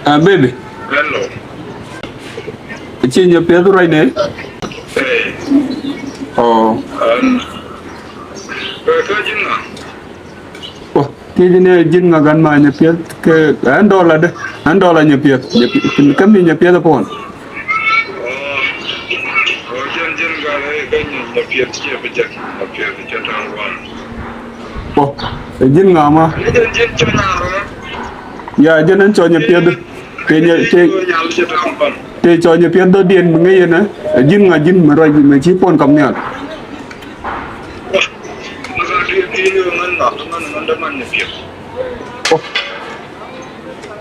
Baby. Hello. Chị Nyapieth right now? Hey. Oh. Cái gì nào? Oh, thì này jin nga gan ma Nyapieth ke $1 de. $1 Nyapieth. Kam ni Nyapieth pon. Jin ga cái Nyapieth kia bijak. Nyapieth kia tangwan. Oh, jin nga ma. Jin cho nào đó. Ya jin cho Nyapieth. Te cho Nyapieth do dien ngai na. Jin ma roi ma chi pon kam nya.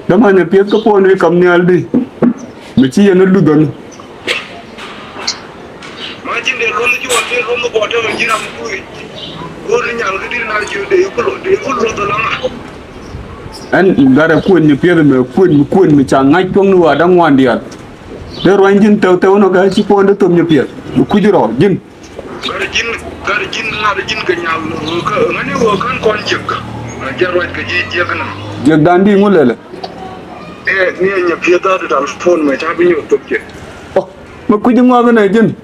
Dama Nyapieth ko pon wi kam nyal di. Mi chi yana ludan. Ma jin de ko ju wa de ko mo bo de jin am ku. Ko ni nyal ke dir na ju de ko lo to la ma. An gara kun Nyapieth me kun mi cha ngai tong nuwa da ngwan dia. De roi jin tew no ga chi pon de tom Nyapieth. Ku jiro jin. Gar jin na de jin ka nyal ko ngani wo kan kon jik. Jar wa ka ji je kana. Je dandi ngulele. Ni Nyapieth da da phone me ta bi ñu tok ci. Oh, ma ku ji ngwa na jin.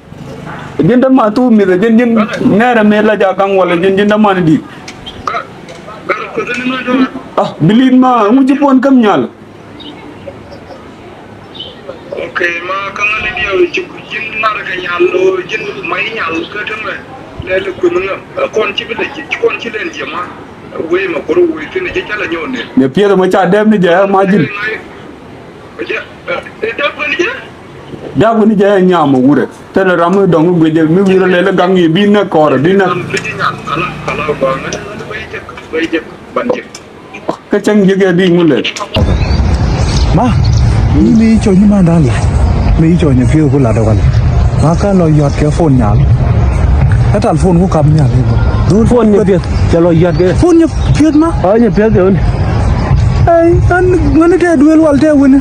Jin da ma tu mi da jin nera me la ja kan wala jin da ma di. Gar ko ni ma do. Ah, bilin ma mu ji pon kam nyal. Okay, ma kan ni dia ci jin na ka nyal lo jin mai nyal ka tambe. Le ko nga kon ci bi da ci kon ci len jema. We ma ko we tin ci kala ñew ne. Nyapieth ma cha dem ni ja ma jin. Da ko ni ja nyama wure. Te na ramu dong gwe je mi wira le gangi bi na kor bi na. Ala ba nga bay jek ban jek. Ka chang je ga di ngule. Ma, ni mi cho ni ma dali. Mi cho Nyapieth ko la da wal. Ma ka lo yot ke phone nyal. Ka tal phone ko kam nyal. Dul phone Nyapieth. Chalo yat ke. Phone Nyapieth ma. Nyapieth ke on. Ai, an ngani te duel wal te wene.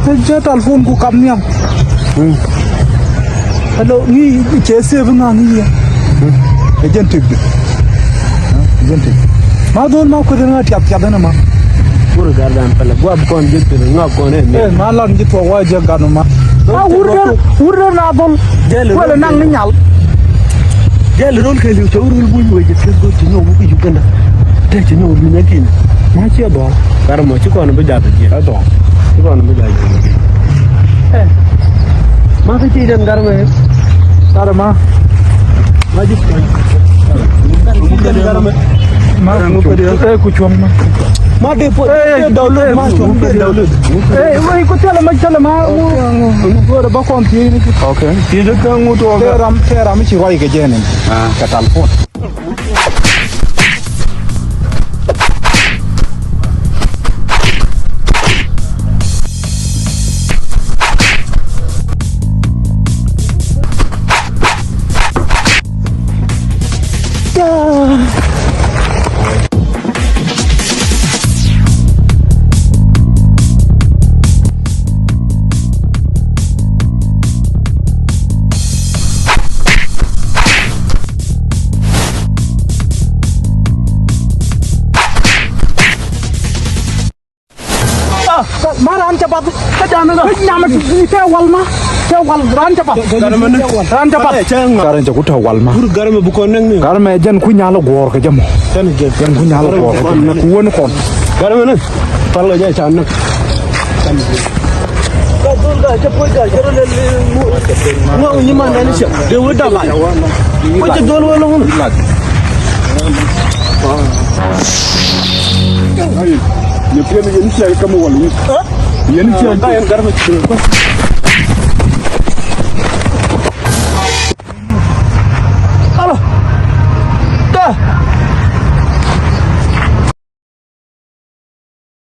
Te tal phone ko kam nyal. Hello, ni che save nga ni ya. Agentic. Agentic. Ma dol ma ko dana tiap tiap dana ma. Pur gardan pala gua kon jekte nga kon ne. Ma lan ji to wa je ganu ma. Urre na dol. Wala nang ni nyal. Jel rol ke lu chawrul bu ñu je ke go ci ñoo bu ju gëna. Te ci ñoo lu nekk ni. Ma ci do. Kar mo ci kon bu jatt ci. Do. Ci kon bu jatt. Ma ka ci dem gar me. Sara ma. Ma ji ko. Ma mu ko de ku chom ma. Ma de po dawlu ma chom de dawlu. Wai ko tela ma mu ko ba kon ti ni. Okay. Ti je ka ngu to ga. Teram ci roi ke jene. Ka tal phone. Maran cepat, nyamat tewal ma, tewal ran cepat, ran cepat. Garan jago tewal ma. Pur garme bu ko nak ni. Garme jan ku nyalo gor ke jamo. Jan ku nyalo gor. Ku won kon. Garme nak. Parlo ja chan nak. Ka dul ga cepat ga jero le ngo ni man dan sya. De wuda ba. Ko je dol wala ngun. Nyapieth ni yen ci ay kam wala ni. Yen ci ay garme ci.